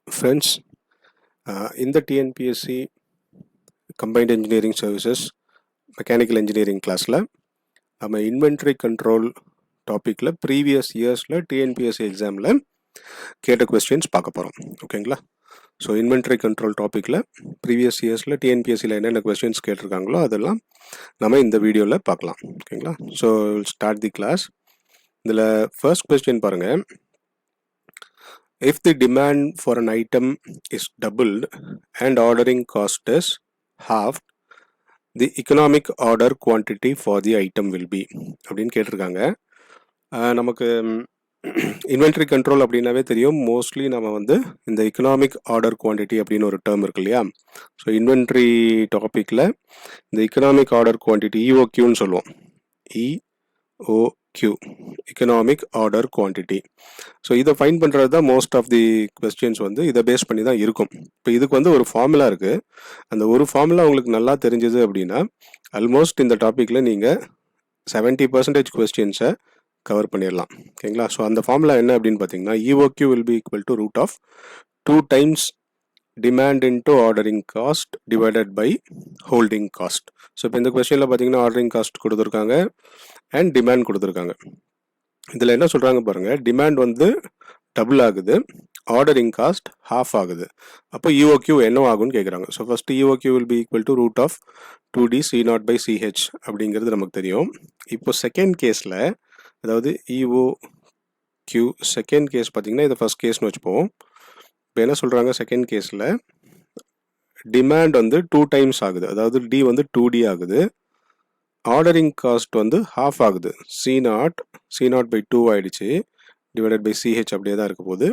Friends, in the TNPSC Combined Engineering Services Mechanical Engineering classல நம்ம inventory control டாப்பிக்கில் previous இயர்ஸில் TNPSC எக்ஸாமில் கேட்ட கொஸ்டின்ஸ் பார்க்க போகிறோம். ஓகேங்களா? ஸோ இன்வென்ட்ரி கண்ட்ரோல் டாப்பிக்கில் ப்ரீவியஸ் இயர்ஸில் டிஎன்பிஎஸ்சியில் என்னென்ன கொஸ்டின்ஸ் கேட்டிருக்காங்களோ அதெல்லாம் நம்ம இந்த வீடியோவில் பார்க்கலாம். ஓகேங்களா? So start the class. இதில் ஃபர்ஸ்ட் கொஸ்டின் பாருங்கள். If the demand for an item is doubled and ordering cost is halved, the economic order quantity for the item will be அப்படின்னு கேட்டிருக்காங்க. நமக்கு இன்வென்ட்ரி கண்ட்ரோல் அப்படின்னாவே தெரியும். மோஸ்ட்லி நம்ம வந்து இந்த எக்கனாமிக் ஆர்டர் குவான்டிட்டி அப்படின்னு ஒரு டேர்ம் இருக்கு இல்லையா? ஸோ இன்வென்ட்ரி டாப்பிக்கில் இந்த எக்கனாமிக் ஆர்டர் குவான்டிட்டி இஓக்யூன்னு சொல்லுவோம். EOQ economic order quantity. So இதை ஃபைண்ட் பண்ணுறது தான் மோஸ்ட் ஆஃப் தி கொஸ்டின்ஸ் வந்து இதை பேஸ் பண்ணி தான் இருக்கும். இப்போ இதுக்கு வந்து ஒரு ஃபார்முலா இருக்குது. அந்த ஒரு ஃபார்முலா உங்களுக்கு நல்லா தெரிஞ்சது அப்படின்னா ஆல்மோஸ்ட் இந்த டாப்பிக்கில் நீங்கள் 70% கொஸ்டின்ஸை கவர் பண்ணிடலாம். ஓகேங்களா? ஸோ அந்த ஃபார்முலா என்ன அப்படின்னு பார்த்தீங்கன்னா EOQ will be equal to root of 2 times demand into ordering cost divided by holding cost. So இப்போ இந்த கொஸ்டினில் பார்த்தீங்கன்னா ஆர்டரிங் காஸ்ட் கொடுத்துருக்காங்க அண்ட் டிமாண்ட் கொடுத்துருக்காங்க. இதில் என்ன சொல்கிறாங்க பாருங்கள், டிமாண்ட் வந்து டபுள் ஆகுது, ஆர்டரிங் காஸ்ட் ஹாஃப் ஆகுது. அப்போ இஓக்யூ என்ன ஆகும்னு கேட்குறாங்க. So first EOQ will be equal to root of 2D C0/CH அப்படிங்கிறது நமக்கு தெரியும். இப்போ செகண்ட் கேஸில், அதாவது இஓக்யூ செகண்ட் கேஸ் பார்த்தீங்கன்னா இதை ஃபஸ்ட் கேஸ்னு வச்சுப்போம். இப்போ என்ன சொல்கிறாங்க, செகண்ட் கேஸில் டிமாண்ட் வந்து 2 times ஆகுது, அதாவது டி வந்து 2D ஆகுது, ஆர்டரிங் காஸ்ட் வந்து ஹாஃப் ஆகுது, C0/2 ஆகிடுச்சு, டிவைடட் பை CH அப்படியே தான் இருக்க போகுது.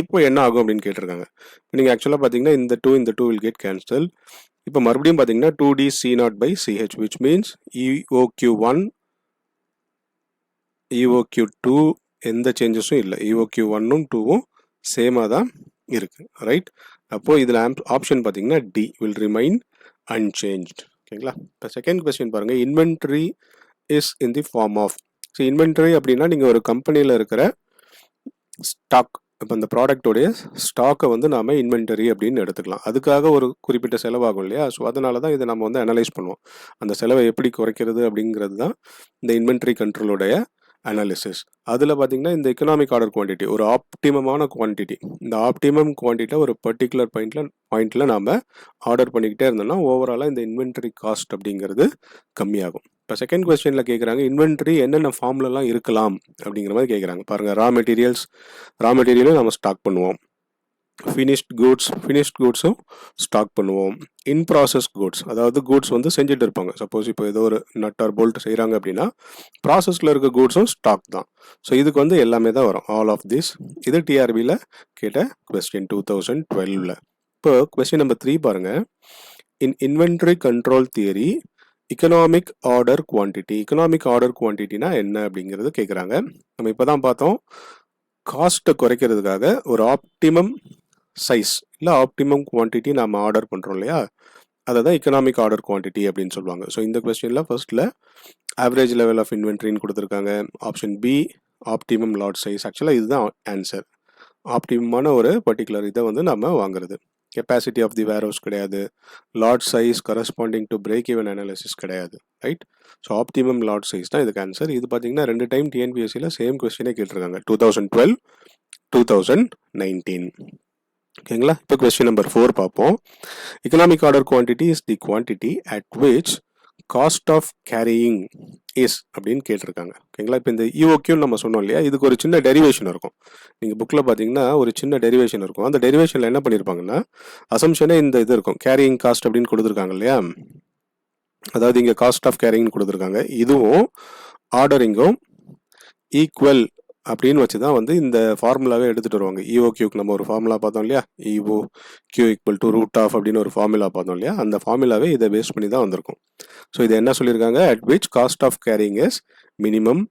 இப்போ என்ன ஆகும் அப்படின்னு கேட்டிருக்காங்க. இப்போ நீங்கள் ஆக்சுவலாக பார்த்தீங்கன்னா இந்த 2 வில் கெட் கேன்சல். இப்போ மறுபடியும் பார்த்தீங்கன்னா 2D C0/CH விச் மீன்ஸ் இஓக்யூ1 இஓக்யூ2 எந்த சேஞ்சஸும் இல்லை. இஓக்யூ1ம் 2ம் சேமாக தான் இருக்குது. ரைட்? அப்போது இதில் ஆப்ஷன் பார்த்தீங்கன்னா டி வில் ரிமைன் அன்சேஞ்ச்ட். ஓகேங்களா? இப்போ செகண்ட் கொஸ்டின் பாருங்கள். Inventory is in the form of. So inventory அப்படின்னா நீங்கள் ஒரு கம்பெனியில் இருக்கிற ஸ்டாக், இப்போ அந்த ப்ராடக்டோடைய ஸ்டாக்கை வந்து நாம் இன்வென்டரி அப்படின்னு எடுத்துக்கலாம். அதுக்காக ஒரு குறிப்பிட்ட செலவாகும் இல்லையா? ஸோ அதனால தான் இதை நம்ம வந்து அனலைஸ் பண்ணுவோம். அந்த செலவை எப்படி குறைக்கிறது அப்படிங்கிறது தான் இந்த இன்வென்ட்ரி கண்ட்ரோலுடைய அனாலிசிஸ். அதில் பார்த்தீங்கன்னா இந்த எக்கனாமிக் ஆர்டர் குவான்டிட்டி ஒரு ஆப்டிமமான குவான்டிட்டி, இந்த ஆப்டிமம் குவான்டிட்டியில் ஒரு பர்டிகுலர் பாயிண்டில் நாம் ஆர்டர் பண்ணிக்கிட்டே இருந்தோம்னா ஓவராலாக இந்த இன்வென்ட்ரி காஸ்ட் அப்படிங்கிறது கம்மியாகும். இப்போ செகண்ட் கொஸ்டினில் கேட்குறாங்க இன்வென்ட்ரி என்னென்ன ஃபார்ம்லலாம் இருக்கலாம் அப்படிங்கிற மாதிரி கேட்குறாங்க. பாருங்கள், ரா மெட்டீரியலும் நம்ம ஸ்டாக் பண்ணுவோம், ஃபினிஷ்ட் கூட்ஸும் ஸ்டாக் பண்ணுவோம், இன் ப்ராசஸ் கூட்ஸ், அதாவது கூட்ஸ் வந்து செஞ்சுட்டு இருப்பாங்க. சப்போஸ் இப்போ ஏதோ ஒரு நட் ஆர் போல்ட் செய்கிறாங்க அப்படின்னா ப்ராசஸில் இருக்க கூட்ஸும் ஸ்டாக் தான். ஸோ இதுக்கு வந்து எல்லாமே தான் வரும், ஆல் ஆஃப் திஸ். இது டிஆர்பியில் கேட்ட கொஸ்டின் 2012. இப்போ கொஸ்டின் நம்பர் 3 பாருங்கள். In inventory control theory economic order குவான்டிட்டினா என்ன அப்படிங்கிறது கேட்குறாங்க. நம்ம இப்போ தான் பார்த்தோம், காஸ்ட்டை குறைக்கிறதுக்காக ஒரு ஆப்டிமம் சைஸ் இல்லை ஆப்டிமம் குவான்டிட்டி நம்ம ஆர்டர் பண்ணுறோம் இல்லையா? அதை தான் எக்கனாமிக் ஆர்டர் குவான்டிட்டி அப்படின்னு சொல்லுவாங்க. ஸோ இந்த கொஸ்டினில் ஃபர்ஸ்ட்டில் ஆவரேஜ் லெவல் ஆஃப் இன்வென்ட்ரின்னு கொடுத்துருக்காங்க. Option B optimum lot size. ஆக்சுவலாக இதுதான் ஆன்சர். ஆப்டிமமான ஒரு பர்டிகுலர் இதை வந்து நம்ம வாங்குறது. கெப்பாசிட்டி ஆஃப் தி வேர்ஹவுஸ் கிடையாது, lot size corresponding to break even analysis கிடையாது. Right? So optimum lot size தான் இதுக்கு ஆன்சர். இது பார்த்தீங்கன்னா 2 டைம் டிஎன்பிஎஸ்சியில் சேம் கொஸ்டினே கேட்டிருக்காங்க, 2012, 2019. ஓகேங்களா? இப்போ கொஸ்டின் நம்பர் 4 பார்ப்போம். Economic order quantity is the quantity at which cost of carrying is அப்படின்னு கேட்டிருக்காங்க. ஓகேங்களா? இப்போ இந்த இஓக்யூன்னு நம்ம சொன்னோம் இல்லையா, இதுக்கு ஒரு சின்ன டெரிவேஷன் இருக்கும். நீங்கள் புக்கில் பார்த்தீங்கன்னா ஒரு சின்ன டெரிவேஷன் இருக்கும். அந்த டெரிவேஷனில் என்ன பண்ணியிருப்பாங்கன்னா அசம்ஷனே இந்த இது இருக்கும், கேரியிங் காஸ்ட் அப்படின்னு கொடுத்துருக்காங்க இல்லையா? அதாவது இங்கே காஸ்ட் ஆஃப் கேரிங்னு கொடுத்துருக்காங்க. இதுவும் ஆர்டரிங்கும் ஈக்குவல் அப்படின்னு வச்சு தான் வந்து இந்த ஃபார்முலாவே எடுத்துகிட்டு வருவாங்க. இஓக்யூக்கு நம்ம ஒரு ஃபார்முலா பார்த்தோம் இல்லையா, EOQ equal to root of அப்படின்னு ஒரு ஃபார்முலா பார்த்தோம் இல்லையா, அந்த ஃபார்முலாவே இதை பேஸ் பண்ணி தான் வந்திருக்கும். ஸோ இது என்ன சொல்லியிருக்காங்க, at which cost of carrying is minimum,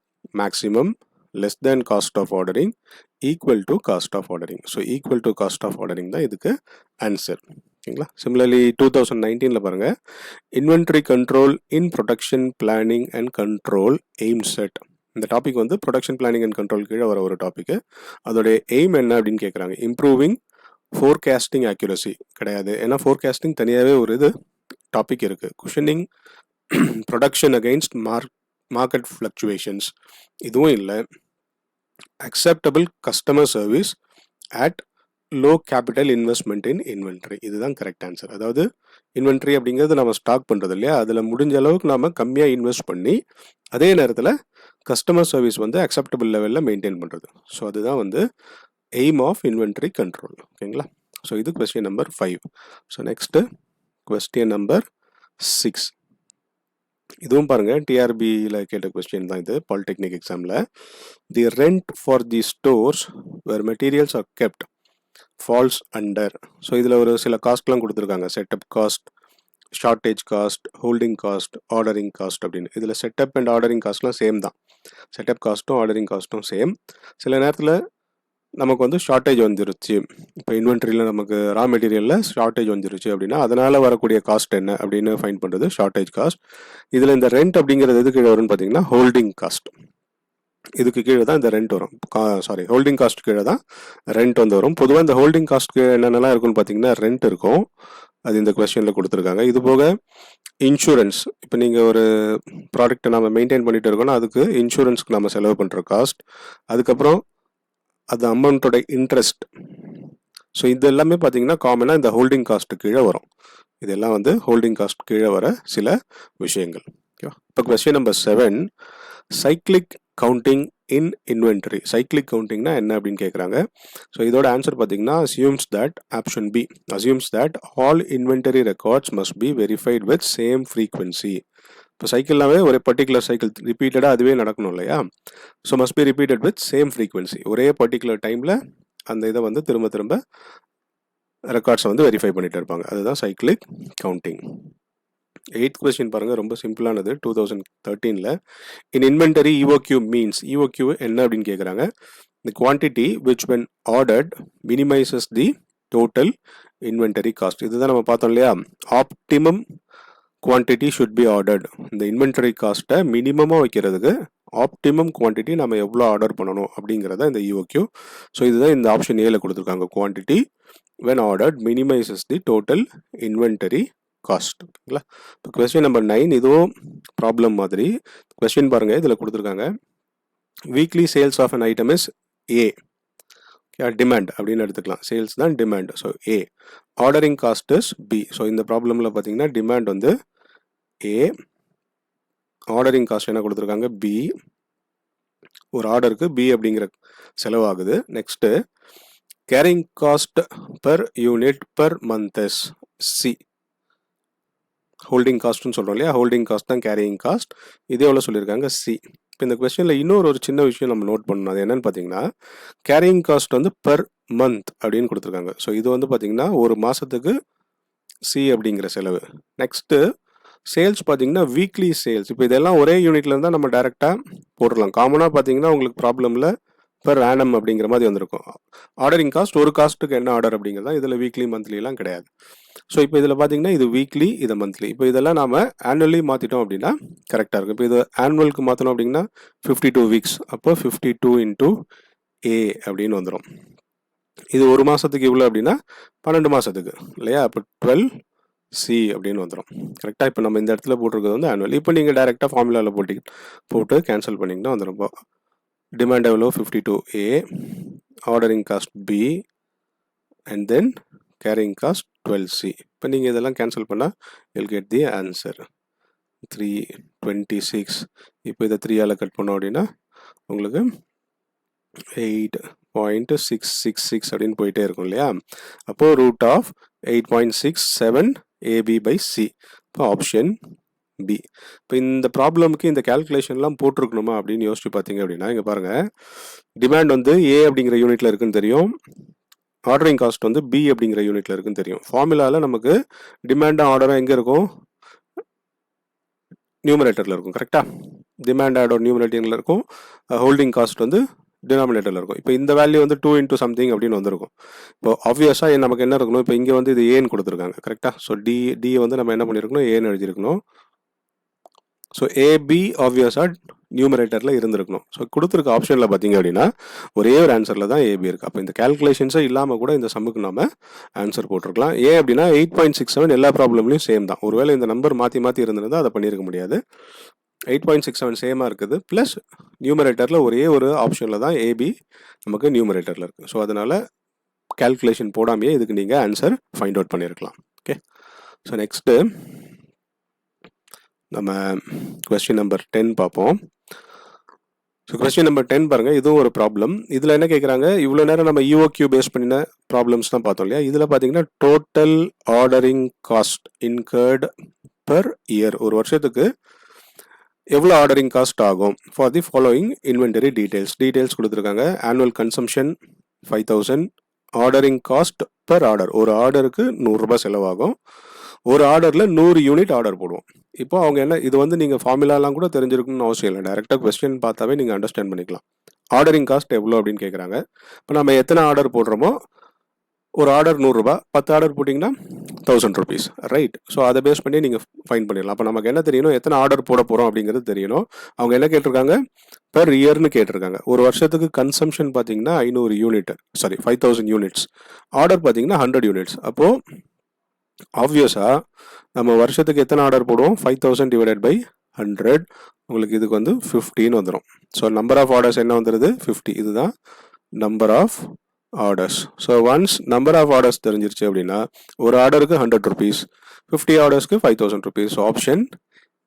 maximum, less than cost of ordering, equal to cost of ordering. So equal to cost of ordering தான் இதுக்கு ஆன்சர். ஓகேங்களா? சிமிலர்லி 2019 பாருங்க, inventory control in production planning and control aims at இந்த topic வந்து production planning and control கீழே வர ஒரு topic. அதோடைய எய்ம் என்ன அப்படின்னு கேட்குறாங்க. இம்ப்ரூவிங் ஃபோர்காஸ்டிங் அக்யூரசி கிடையாது, ஏன்னா ஃபோர்காஸ்டிங் தனியாகவே ஒரு இது டாபிக் இருக்குது. Cushioning production against market fluctuations இதுவும் இல்லை. Acceptable customer service at low capital investment in inventory, இதுதான் கரெக்ட் ஆன்சர். அதாவது இன்வென்ட்ரி அப்படிங்கிறது நம்ம ஸ்டாக் பண்ணுறது இல்லையா, அதில் முடிஞ்ச அளவுக்கு நம்ம கம்மியாக இன்வெஸ்ட் பண்ணி அதே நேரத்தில் கஸ்டமர் சர்வீஸ் வந்து அக்செப்டபிள் லெவலில் மெயின்டைன் பண்ணுறது. ஸோ அதுதான் வந்து எய்ம் ஆஃப் இன்வென்ட்ரி கண்ட்ரோல். ஓகேங்களா. ஸோ இது question number 5. So next question number 6. இதுவும் பாருங்கள் டிஆர்பியில் கேட்ட கொஸ்டின் தான் இது, பாலிடெக்னிக் எக்ஸாமில். The rent for the stores where materials are kept falls under. So இதில் ஒரு சில காஸ்ட்லாம் கொடுத்துருக்காங்க. Setup cost, shortage cost, holding cost, ordering cost அப்படின்னு. இதில் செட்டப் அண்ட் ஆர்டரிங் காஸ்ட்லாம் சேம் தான். செட்டப் காஸ்ட்டும் ஆர்டரிங் காஸ்ட்டும் சேம். சில நேரத்தில் நமக்கு வந்து ஷார்ட்டேஜ் வந்துருச்சு, இப்போ இன்வென்ட்ரியில் நமக்கு ரா மெட்டீரியலில் ஷார்ட்டேஜ் வந்துருச்சு அப்படின்னா அதனால் வரக்கூடிய காஸ்ட் என்ன அப்படின்னு ஃபைன் பண்ணுறது ஷார்ட்டேஜ் காஸ்ட். இதில் இந்த ரெண்ட் அப்படிங்கிறது எது கீழே வரும்னு பார்த்தீங்கன்னா ஹோல்டிங் காஸ்ட். இதுக்கு கீழே தான் இந்த ரெண்ட் வரும். ஹோல்டிங் காஸ்ட் கீழே தான் ரெண்ட் வந்து வரும். பொதுவாக இந்த ஹோல்டிங் காஸ்ட் என்னென்னலாம் இருக்குன்னு பார்த்தீங்கன்னா ரெண்ட் இருக்கும், அது இந்த கொஸ்டினில் கொடுத்துருக்காங்க. இது போக இன்சூரன்ஸ், இப்போ நீங்கள் ஒரு ப்ராடக்ட்டை நம்ம மெயின்டைன் பண்ணிட்டு இருக்கோம்னா அதுக்கு இன்சூரன்ஸ்க்கு நம்ம செலவு பண்ணுற காஸ்ட், அதுக்கப்புறம் அது அமௌண்ட்டோட இன்ட்ரெஸ்ட். ஸோ இது எல்லாமே பார்த்தீங்கன்னா காமனாக இந்த ஹோல்டிங் காஸ்ட்டு கீழே வரும். இதெல்லாம் வந்து ஹோல்டிங் காஸ்ட் கீழே வர சில விஷயங்கள். ஓகேவா. இப்போ question number 7, cyclic counting in inventory. Cyclic கவுண்டிங்னா என்ன அப்படின்னு கேட்குறாங்க. ஸோ இதோட ஆன்சர் பார்த்தீங்கன்னா assumes that, option B, assumes that all inventory records must be verified with same frequency. இப்போ சைக்கிள்னாவே ஒரு பர்டிகுலர் சைக்கிள் ரிப்பீட்டடாக அதுவே நடக்கணும் இல்லையா. So must be repeated with same frequency. ஒரே பர்டிகுலர் டைமில் அந்த இதை வந்து திரும்ப திரும்ப ரெக்கார்ட்ஸை வந்து வெரிஃபை பண்ணிட்டு இருப்பாங்க, அதுதான் சைக்ளிக் கவுண்டிங். 8th கொஸ்டின் பாருங்கள், ரொம்ப சிம்பிளானது, 2013. In inventory EOQ means, EOQ என்ன அப்படின்னு கேட்குறாங்க. The quantity which when ordered minimises the total inventory cost. இதுதான் நம்ம பார்த்தோம் இல்லையா, optimum quantity should be ordered. இந்த இன்வென்டரி காஸ்ட்டை மினிமமாக வைக்கிறதுக்கு ஆப்டிமம் குவான்டிட்டி நம்ம எவ்வளோ ஆர்டர் பண்ணணும் அப்படிங்கிறத இந்த EOQ. ஸோ இதுதான் இந்த ஆப்ஷன் ஏல கொடுத்துருக்காங்க. Quantity when ordered minimises the total inventory cost. ஓகேங்களா. இப்போ கொஸ்டின் நம்பர் 9, இதுவும் ப்ராப்ளம் மாதிரி கொஸ்டின் பாருங்கள். இதில் கொடுத்துருக்காங்க weekly sales of an item is A, demand அப்படின்னு எடுத்துக்கலாம், சேல்ஸ் தான் demand. So A, ordering cost is B. So இந்த ப்ராப்ளமில் பார்த்தீங்கன்னா டிமாண்ட் வந்து ஏ, ஆர்டரிங் காஸ்ட் என்ன கொடுத்துருக்காங்க பி. ஒரு ஆர்டருக்கு பி அப்படிங்கிற செலவாகுது. Next carrying cost per unit per month is C. Holding காஸ்ட்னு சொல்கிறோம் இல்லையா, ஹோல்டிங் காஸ்ட் தான் கேரியிங் காஸ்ட். இதே எவ்வளோ சொல்லியிருக்காங்க சி. இப்போ இந்த கொஸ்டினில் இன்னொரு சின்ன விஷயம் நம்ம நோட் பண்ணணும். அது என்னன்னு பார்த்தீங்கன்னா கேரியிங் காஸ்ட் வந்து பெர் மந்த் அப்படின்னு கொடுத்துருக்காங்க. ஸோ இது வந்து பார்த்தீங்கன்னா ஒரு மாதத்துக்கு சி அப்படிங்கிற செலவு. நெக்ஸ்ட்டு சேல்ஸ் பார்த்தீங்கன்னா வீக்லி சேல்ஸ். இப்போ இதெல்லாம் ஒரே யூனிட்ல இருந்தால் நம்ம டைரெக்டாக போட்டுடலாம். காமனாக பார்த்தீங்கன்னா உங்களுக்கு ப்ராப்ளமில் பெர் ஆனம் அப்படிங்கிற மாதிரி வந்திருக்கும். ஆர்டரிங் காஸ்ட் ஒரு காஸ்ட்டுக்கு என்ன ஆர்டர் அப்படிங்கிறதா, இதில் வீக்லி மந்த்லிலாம் கிடையாது. ஸோ இப்போ இதில் பார்த்தீங்கன்னா இது வீக்லி, இது மந்த்லி. இப்போ இதெல்லாம் நாம் ஆனுவலி மாற்றிட்டோம் அப்படின்னா கரெக்டாக இருக்கும். இப்போ இது ஆனுவலுக்கு மாற்றணும் அப்படின்னா 52 வீக்ஸ், அப்போ 52 இன்ட்டு ஏ அப்படின்னு வந்துடும். இது ஒரு மாதத்துக்கு இவ்வளோ அப்படின்னா 12 மாதத்துக்கு இல்லையா, அப்போ 12C அப்படின்னு வந்துடும். கரெக்டாக இப்போ நம்ம இந்த இடத்துல போட்டிருக்கிறது வந்து ஆனுவல். இப்போ நீங்கள் டைரெக்டாக ஃபார்முலாவில் போட்டு கேன்சல் பண்ணிங்கன்னா வந்துடும். இப்போ டிமாண்ட் எவ்வளோ 52A, ordering cost B, and then carrying cost 12C. இப்போ நீங்கள் இதெல்லாம் கேன்சல் பண்ணால் you'll get the answer 326. இப்போ இதை 3ஆல் கட் பண்ணோம் அப்படின்னா உங்களுக்கு 8.666 அப்படின்னு போயிட்டே இருக்கும் இல்லையா. அப்போது ரூட் ஆஃப் 8.67 AB/C. இப்போ ஆப்ஷன் பி. இப்போ இந்த ப்ராப்ளமுக்கு இந்த கேல்குலேஷன்லாம் போட்டிருக்கணுமா அப்படின்னு யோசிச்சு பார்த்தீங்க அப்படின்னா இங்கே பாருங்கள், டிமாண்ட் வந்து ஏ அப்படிங்கிற யூனிட்டில் இருக்குன்னு தெரியும், ஆர்டரிங் காஸ்ட் வந்து பி அப்படிங்கிற யூனிட்டில் இருக்குன்னு தெரியும். ஃபார்முலாவில் நமக்கு டிமாண்டும் ஆர்டரும் எங்கே இருக்கும், நியூமரேட்டரில் இருக்கும். கரெக்டாக டிமாண்ட் ஆர்டர் நியூமரேட்டரில் இருக்கும், ஹோல்டிங் காஸ்ட் வந்து டினாமினேட்டரில் இருக்கும். இப்போ இந்த வேல்யூ வந்து 2 into something அப்படின்னு வந்திருக்கும். இப்போ ஆப்வியஸாக நமக்கு என்ன இருக்கணும், இப்போ இங்கே வந்து இது ஏன்னு கொடுத்துருக்காங்க கரெக்டாக. ஸோ டி வந்து நம்ம என்ன பண்ணியிருக்கணும், ஏன்னு எழுதியிருக்கணும். ஸோ ஏபி ஆப்வியஸாக நியூமரேட்டரில் இருந்திருக்கணும். ஸோ கொடுத்துருக்க ஆப்ஷனில் பார்த்தீங்க அப்படின்னா ஒரே ஒரு ஆன்சரில் தான் ஏபி இருக்குது. அப்போ இந்த கேல்குலேஷன்ஸே இல்லாமல் கூட இந்த சம்முக்கு நம்ம ஆன்சர் போட்டிருக்கலாம். ஏன் அப்படின்னா 8.67 எல்லா ப்ராப்ளம்லையும் சேம் தான். ஒருவேளை இந்த நம்பர் மாற்றி மாற்றி இருந்திருந்தால் அதை பண்ணியிருக்க முடியாது. 8.67 சேமாக இருக்குது. ப்ளஸ் நியூமரேட்டரில் ஒரே ஒரு ஆப்ஷனில் தான் ஏபி நமக்கு நியூமரேட்டரில் இருக்குது. ஸோ அதனால் கேல்குலேஷன் போடாமையே இதுக்கு நீங்கள் ஆன்சர் ஃபைண்ட் அவுட் பண்ணியிருக்கலாம். ஓகே, ஸோ நெக்ஸ்ட்டு நம்ம கொஸ்டின் நம்பர் 10 பார்ப்போம். ஸோ கொஸ்டின் நம்பர் 10 பாருங்கள், இதுவும் ஒரு ப்ராப்ளம். இதில் என்ன கேட்குறாங்க, இவ்வளோ நேரம் நம்ம யூஓக்யூ பேஸ் பண்ணின ப்ராப்ளம்ஸ் தான் பார்த்தோம் இல்லையா. இதில் பார்த்தீங்கன்னா total ordering cost incurred per year, ஒரு வருஷத்துக்கு எவ்வளோ ஆர்டரிங் காஸ்ட் ஆகும் for the following inventory details கொடுத்துருக்காங்க. Annual consumption 5000, ordering cost per order, ஒரு ஆர்டருக்கு 100 ரூபாய் செலவாகும். ஒரு ஆர்டரில் 100 யூனிட் ஆர்டர் போடுவோம். இப்போ அவங்க என்ன, இது வந்து நீங்கள் ஃபார்முலாலாம் கூட தெரிஞ்சிருக்கணும்னு அவசியம் இல்லை, டேரெக்டாக கொஸ்டின் பார்த்தாவே நீங்கள் அண்டர்ஸ்டாண்ட் பண்ணிக்கலாம். ஆர்டரிங் காஸ்ட் எவ்வளோ அப்படின்னு கேட்குறாங்க. இப்போ நம்ம எத்தனை ஆர்டர் போடுறோமோ, ஒரு ஆர்டர் 100 ரூபாய், 10 ஆர்டர் போட்டிங்கன்னா 1000 rupees, ரைட். ஸோ அதை பேஸ் பண்ணி நீங்கள் ஃபைன் பண்ணிடலாம். அப்போ நமக்கு என்ன தெரியணும், எத்தனை ஆர்டர் போட போகிறோம் அப்படிங்கிறது தெரியணும். அவங்க என்ன கேட்டிருக்காங்க, பெர் இயர்னு கேட்டிருக்காங்க. ஒரு வருஷத்துக்கு கன்சம்ஷன் பார்த்தீங்கன்னா 500 யூனிட், 5000 யூனிட்ஸ். ஆர்டர் பார்த்தீங்கன்னா 100 யூனிட்ஸ். அப்போது ஆப்வியஸாக நம்ம வருஷத்துக்கு எத்தனை ஆர்டர் போடுவோம், 5000 டிவைடட் பை 100, உங்களுக்கு இதுக்கு வந்து 15 வந்துடும். ஸோ நம்பர் ஆஃப் ஆர்டர்ஸ் என்ன வந்துடுது, 50. இதுதான் number of orders. So once number of orders தெரிஞ்சிருச்சு அப்படின்னா ஒரு ஆர்டருக்கு 100 rupees, 50 ஆர்டர்ஸ்க்கு 5000 rupees. So option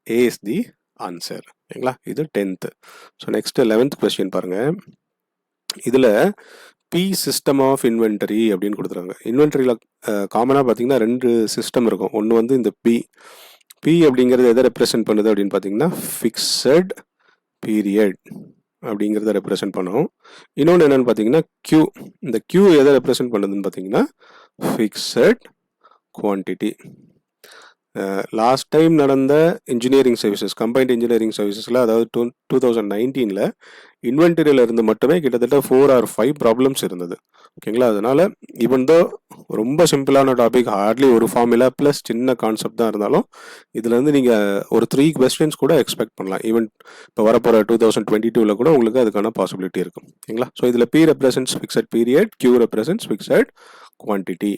A is the answer. ஓகேங்களா, இது 10th. So next 11th question பாருங்கள். இதில் பி சிஸ்டம் ஆஃப் இன்வென்டரி அப்படின்னு கொடுத்துருக்காங்க. இன்வென்டரியில் காமனாக பார்த்தீங்கன்னா 2 சிஸ்டம் இருக்கும். ஒன்று வந்து இந்த பி அப்படிங்கிறது எதை ரெப்ரசென்ட் பண்ணுது அப்படின்னு பார்த்தீங்கன்னா ஃபிக்ஸட் பீரியட் அப்படிங்கிறத ரெப்ரசென்ட் பண்ணும். இன்னொன்று என்னென்னு பார்த்தீங்கன்னா கியூ. இந்த கியூ எதை ரெப்ரசென்ட் பண்ணுதுன்னு பார்த்தீங்கன்னா ஃபிக்ஸட் குவான்டிட்டி. லாஸ்ட் டைம் நடந்த இன்ஜினியரிங் சர்வீசஸ், கம்பைன்ட் இன்ஜினியரிங் சர்வீசஸில், அதாவது 2019 இன்வென்டரியில் இருந்து மட்டுமே கிட்டத்தட்ட 4 or 5 ப்ராப்ளம்ஸ் இருந்தது. ஓகேங்களா, அதனால் ஈவன் தோ ரொம்ப சிம்பிளான டாபிக், ஹார்ட்லி ஒரு ஃபார்முலா ப்ளஸ் சின்ன கான்செப்ட் தான் இருந்தாலும் இதுலேருந்து நீங்கள் ஒரு 3 questions கூட எக்ஸ்பெக்ட் பண்ணலாம். ஈவன் இப்போ வரப்போகிற 2022 கூட உங்களுக்கு அதுக்கான பாசிபிலிட்டி இருக்கும். ஓகேங்களா, ஸோ இதில் P represents fixed period, Q represents fixed quantity.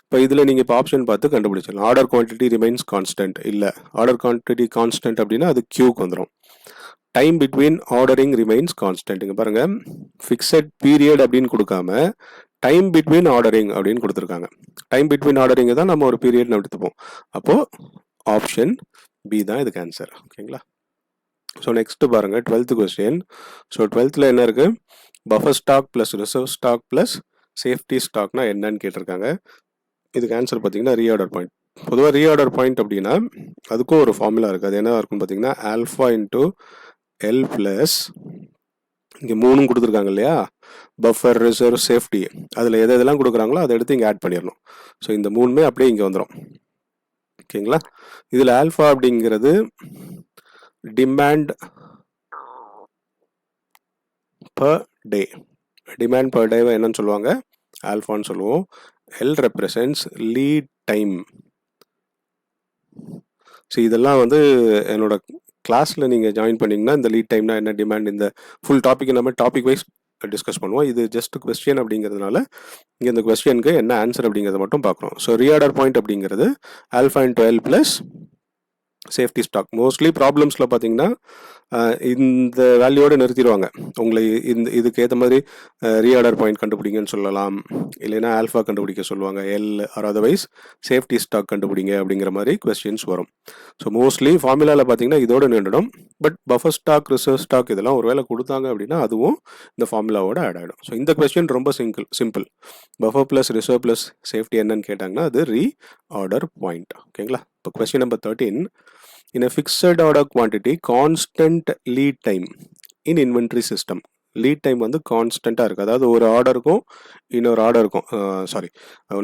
இப்போ இதில் நீங்கள் இப்போ ஆப்ஷன் பார்த்து கண்டுபிடிச்சிடலாம். ஆர்டர் குவான்டிட்டி ரிமைன்ஸ் கான்ஸ்டன்ட், இல்லை ஆர்டர் குவான்டிட்டி கான்ஸ்டன்ட் அப்படின்னா அது கியூக்கு வந்துடும். Time between ordering remains constant. இங்கே பாருங்கள், ஃபிக்ஸட் பீரியட் அப்படின்னு கொடுக்காம டைம் பிட்வீன் ஆர்டரிங் அப்படின்னு கொடுத்துருக்காங்க. டைம் பிட்வீன் ஆர்டரிங் தான் நம்ம ஒரு பீரியட்னு எடுத்துப்போம். அப்போது ஆப்ஷன் பி தான் இதுக்கு ஆன்சர். ஓகேங்களா, ஸோ நெக்ஸ்ட்டு பாருங்கள் 12th கொஸ்டின். ஸோ 12th என்ன இருக்குது, buffer stock plus reserve stock plus safety ஸ்டாக்னா என்னன்னு கேட்டிருக்காங்க. இதுக்கு ஆன்சர் பார்த்தீங்கன்னா ரீஆர்டர் பாயிண்ட். பொதுவாக ரீஆர்டர் பாயிண்ட் அப்படின்னா அதுக்கும் ஒரு ஃபார்முலா இருக்குது. அது என்ன இருக்குன்னு பார்த்தீங்கன்னா ஆல்ஃபா இன்ட்டு எல் ப்ளஸ், இங்கே 3 கொடுத்துருக்காங்க இல்லையா, பஃபர், ரிசர்வ், சேஃப்டி. அதில் எதெல்லாம் கொடுக்குறாங்களோ அதை எடுத்து இங்கே ஆட் பண்ணிடணும். ஸோ இந்த 3மே அப்படியே இங்கே வந்துடும். ஓகேங்களா, இதில் ஆல்ஃபா அப்படிங்கிறது demand per day. Demand per டேவை என்னன்னு சொல்லுவாங்க, ஆல்ஃபான்னு சொல்லுவோம். L represents lead time. So இதெல்லாம் வந்து என்னோட கிளாஸில் நீங்கள் ஜாயின் பண்ணிங்கன்னா இந்த லீட் டைம்னா என்ன, டிமாண்ட், இந்த ஃபுல் டாபிக் நம்ம டாபிக் வைஸ் டிஸ்கஸ் பண்ணுவோம். இது ஜஸ்ட் கொஸ்டின் அப்படிங்கிறதுனால இங்கே இந்த கொஸ்டினுக்கு என்ன ஆன்சர் அப்படிங்கிறத மட்டும் பார்க்குறோம். ஸோ ரீஆர்டர் பாயிண்ட் அப்படிங்கிறது alpha into L plus safety stock. Mostly ப்ராப்ளம்ஸில் பார்த்தீங்கன்னா இந்த வேல்யூவோடு நிறுத்திடுவாங்க. உங்களை இதுக்கு ஏற்ற மாதிரி ரீஆர்டர் பாயிண்ட் கண்டுபிடிங்கன்னு சொல்லலாம், இல்லைன்னா ஆல்ஃபா கண்டுபிடிக்க சொல்லுவாங்க, L or otherwise safety stock கண்டுபிடிங்க அப்படிங்கிற மாதிரி கொஸ்டின்ஸ் வரும். ஸோ மோஸ்ட்லி ஃபார்முலாவில் பார்த்தீங்கன்னா இதோடு நின்றுடும். But buffer stock, reserve stock இதெல்லாம் ஒரு வேளை கொடுத்தாங்க அப்படின்னா அதுவும் இந்த ஃபார்முலாவோட ஆட் ஆகிடும். ஸோ இந்த கொஸ்டின் ரொம்ப simple. Buffer plus reserve plus safety என்னன்னு கேட்டாங்கன்னா அது ரீஆர்டர் பாயிண்ட். ஓகேங்களா, இப்போ question number 13. In a fixed order quantity, constant lead time in inventory system. Lead time வந்து கான்ஸ்டண்ட்டாக இருக்குது. அதாவது ஒரு ஆர்டருக்கும் இன்னொரு ஆர்டருக்கும்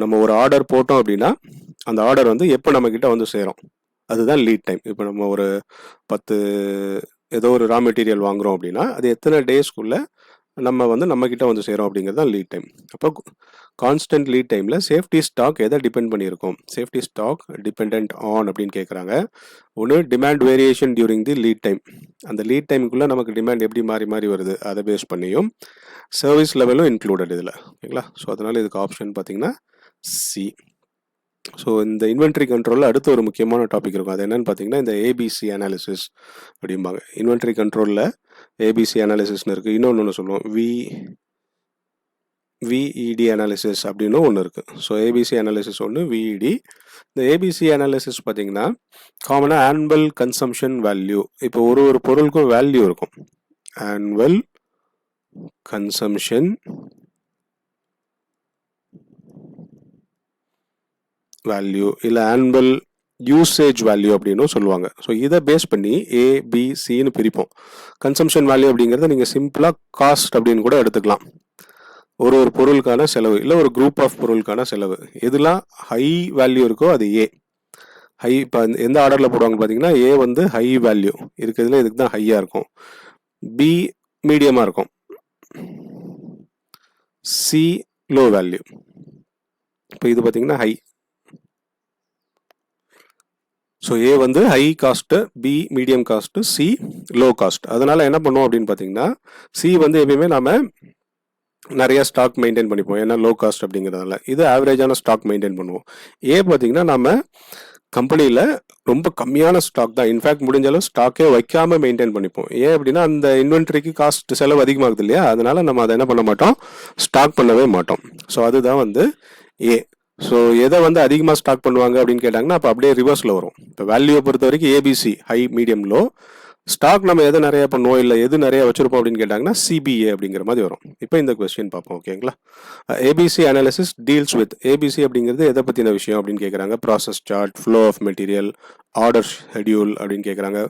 நம்ம ஒரு ஆர்டர் போட்டோம் அப்படின்னா அந்த ஆர்டர் வந்து எப்போ நம்மக்கிட்ட வந்து சேரும் அதுதான் லீட் டைம். இப்போ நம்ம ஒரு 10 ஏதோ ஒரு ரா மெட்டீரியல் வாங்குகிறோம் அப்படின்னா அது எத்தனை டேஸ்க்குள்ளே நம்மக்கிட்ட வந்து சேரும் அப்படிங்கிறது தான் லீட் டைம். அப்போ கான்ஸ்டன்ட் லீட் டைமில் சேஃப்டி ஸ்டாக் எதை டிபெண்ட் பண்ணியிருக்கோம்? சேஃப்டி ஸ்டாக் டிபெண்ட் ஆன் அப்படின்னு கேட்குறாங்க. ஒன்று demand variation during the lead time, அந்த லீட் டைமுக்குள்ளே நமக்கு டிமாண்ட் எப்படி மாறி மாறி வருது அதை பேஸ் பண்ணியும், சர்வீஸ் லெவலும் இன்க்ளூடட் இதில். ஓகேங்களா? ஸோ அதனால் இதுக்கு ஆப்ஷன் பார்த்தீங்கன்னா சி. ஸோ இந்த இன்வென்ட்ரி கண்ட்ரோலில் அடுத்த ஒரு முக்கியமான டாபிக் இருக்கும். அது என்னன்னு பார்த்தீங்கன்னா இந்த ஏபிசி அனாலிசிஸ் அப்படிம்பாங்க. இன்வென்ட்ரி கண்ட்ரோலில் ஏபிசி அனாலிசிஸ்னு இருக்குது. இன்னொன்று சொல்லுவோம் விஇடி அனாலிசிஸ் அப்படின்னு ஒன்று இருக்குது. ஸோ ஏபிசி அனாலிசிஸ் ஒன்று, விஇடி. இந்த ஏபிசி அனாலிசிஸ் பார்த்தீங்கன்னா காமனாக ஆனுவல் கன்சம்ஷன் வேல்யூ. இப்போ ஒரு பொருளுக்கும் வேல்யூ இருக்கும். ஆனுவல் கன்சம்ஷன் வேல்யூ இல்லை ஆனுவல் யூசேஜ் வேல்யூ அப்படின்னு சொல்லுவாங்க. ஸோ இதை பேஸ் பண்ணி ஏபிசின்னு பிரிப்போம். கன்சம்ஷன் வேல்யூ அப்படிங்கிறத நீங்கள் சிம்பிளாக காஸ்ட் அப்படின்னு கூட எடுத்துக்கலாம். ஒரு பொருளுக்கான செலவு இல்லை ஒரு குரூப் ஆஃப் பொருளுக்கான செலவு. எதுலாம் ஹை வேல்யூ இருக்கோ அது ஏ. ஹை இப்போ எந்த ஆர்டரில் போடுவாங்க பார்த்தீங்கன்னா ஏ வந்து ஹை வேல்யூ இருக்கிறதுல இதுக்கு தான் ஹையாக இருக்கும், பி மீடியமாக இருக்கும், சி லோ வேல்யூ. இப்போ இது பார்த்தீங்கன்னா ஹை. ஸோ ஏ வந்து high cost, B medium cost, C low cost. அதனால் என்ன பண்ணுவோம் அப்படின்னு பார்த்தீங்கன்னா சி வந்து எப்பயுமே நம்ம நிறைய ஸ்டாக் மெயின்டைன் பண்ணிப்போம், ஏன்னா லோ காஸ்ட் அப்படிங்கிறதால. இது ஆவரேஜான ஸ்டாக் மெயின்டைன் பண்ணுவோம். ஏ பார்த்தீங்கன்னா நம்ம கம்பெனியில் ரொம்ப கம்மியான ஸ்டாக் தான், இன்ஃபேக்ட் முடிஞ்ச அளவு ஸ்டாக்கே வைக்காமல் மெயின்டைன் பண்ணிப்போம். ஏன் அப்படின்னா அந்த இன்வென்ட்ரிக்கு காஸ்ட் செலவு அதிகமாகுது இல்லையா, அதனால நம்ம அதை என்ன பண்ண மாட்டோம், ஸ்டாக் பண்ணவே மாட்டோம். ஸோ அதுதான் வந்து ஏ. ஸோ எதை வந்து அதிகமாக ஸ்டாக் பண்ணுவாங்க அப்படின்னு கேட்டாங்கன்னா அப்போ அப்படியே ரிவர்ஸில் வரும். இப்போ வேல்யூவை பொறுத்த வரைக்கும் ABC high, medium, low. Stock நம்ம எது நிறைய பண்ணுவோம் இல்லை எது நிறைய வச்சிருப்போம் அப்படின்னு கேட்டாங்கன்னா சிபிஏ அப்படிங்கிற மாதிரி வரும். இப்போ இந்த கொஸ்டின் பார்ப்போம். ஓகேங்களா? ABC analysis deals with, ABC அப்படிங்கிறது எதை பற்றின விஷயம் அப்படின்னு கேட்குறாங்க. Process chart, flow of material, order schedule அப்படின்னு கேட்குறாங்க.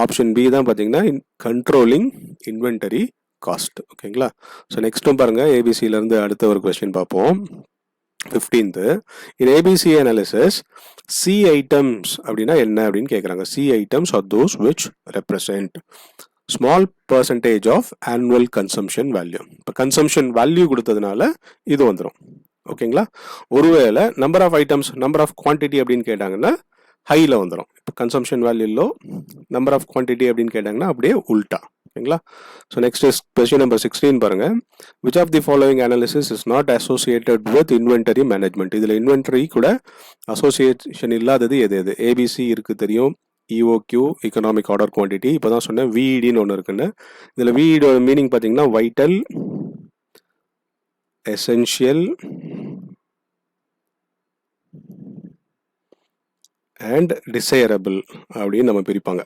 ஆப்ஷன் பி தான் பார்த்தீங்கன்னா கண்ட்ரோலிங் இன்வென்டரி காஸ்ட். ஓகேங்களா? ஸோ நெக்ஸ்ட்டும் பாருங்கள், ஏபிசியிலேருந்து அடுத்த ஒரு கொஸ்டின் பார்ப்போம். 15th, in ABC analysis C items அப்படின்னா என்ன அப்படின்னு கேட்குறாங்க. C items are those which represent small percentage of annual consumption value. இப்போ கன்சம்ஷன் வேல்யூ கொடுத்ததுனால இது வந்துடும். ஓகேங்களா? ஒருவேளை number of items, number of quantity அப்படின்னு கேட்டாங்கன்னா ஹையில் வந்துடும். இப்போ consumption value low, number of quantity அப்படின்னு கேட்டாங்கன்னா அப்படியே உல்டா. ஓகேங்களா? So next is question number 16 பாருங்க. Which of the following analysis is not associated with inventory management. இதில் இன்வென்டரி கூட அசோசியேஷன் இல்லாதது எது எது? ஏபிசி இருக்குது தெரியும், இஓக்யூ எக்கனாமிக் ஆர்டர் குவான்டிட்டி. இப்போ தான் சொன்னேன் விஇடின்னு ஒன்று இருக்குன்னு. இதில் விஇடியோட மீனிங் பார்த்தீங்கன்னா வைட்டல், எசென்ஷியல் அண்ட் டிசைரபிள் அப்படின்னு நம்ம பிரிப்பாங்க.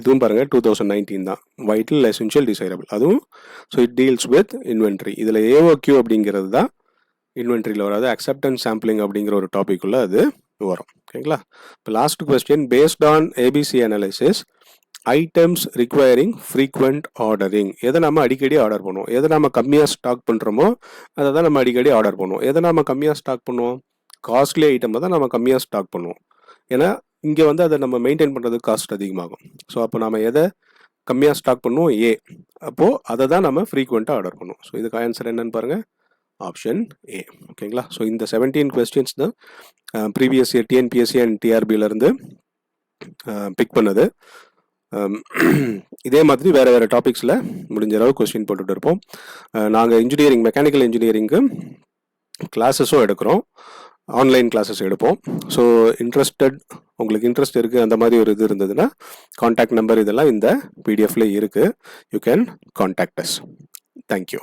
இதுவும் பாருங்க 2019 தான், வைட்டல், எசென்ஷியல், டிசைரபிள். அதுவும் so it deals with inventory. இதில் ஏஓக்யூ அப்படிங்கிறது தான் இன்வென்ட்ரியில் வராது, அக்செப்டன்ஸ் சாம்பிளிங் அப்படிங்கிற ஒரு டாபிக் உள்ள அது வரும். ஓகேங்களா? இப்போ last question, based on ABC analysis items requiring frequent ordering. எதை நம்ம அடிக்கடி ஆர்டர் பண்ணுவோம், எதை நம்ம கம்மியாக ஸ்டாக் பண்ணுறோமோ அதை தான் நம்ம அடிக்கடி ஆர்டர் பண்ணுவோம். எதை நம்ம கம்மியாக ஸ்டாக் பண்ணுவோம், காஸ்ட்லி ஐட்டமில் தான் நம்ம கம்மியாக ஸ்டாக் பண்ணுவோம். ஏன்னா இங்கே வந்து அதை நம்ம மெயின்டைன் பண்ணுறதுக்கு காஸ்ட் அதிகமாகும். ஸோ அப்போ நம்ம எதை கம்மியாக ஸ்டாக் பண்ணுவோம், ஏ. அப்போது அதை தான் நம்ம ஃப்ரீக்வெண்ட்டாக ஆர்டர் பண்ணுவோம். ஸோ இதுக்கு ஆன்சர் என்னன்னு பாருங்கள், ஆப்ஷன் ஏ. ஓகேங்களா? ஸோ இந்த 17 கொஸ்டின்ஸ் தான் ப்ரீவியஸ் இயர் டிஎன்பிஎஸ்சி அண்ட் டிஆர்பியிலேருந்து பிக் பண்ணது. இதே மாதிரி வேறு வேறு டாபிக்ஸில் முடிஞ்ச அளவு கொஸ்டின் போட்டுகிட்டு இருப்போம். நாங்கள் இன்ஜினியரிங், மெக்கானிக்கல் இன்ஜினியரிங்க்கு கிளாஸஸும் எடுக்கிறோம், ஆன்லைன் கிளாஸஸ் எடுப்போம். ஸோ உங்களுக்கு இன்ட்ரெஸ்ட் இருக்குது அந்த மாதிரி ஒரு இது இருந்ததுன்னா கான்டாக்ட் நம்பர் இதெல்லாம் இந்த பிடிஎஃப்ல இருக்குது. You can contact as. Thank you.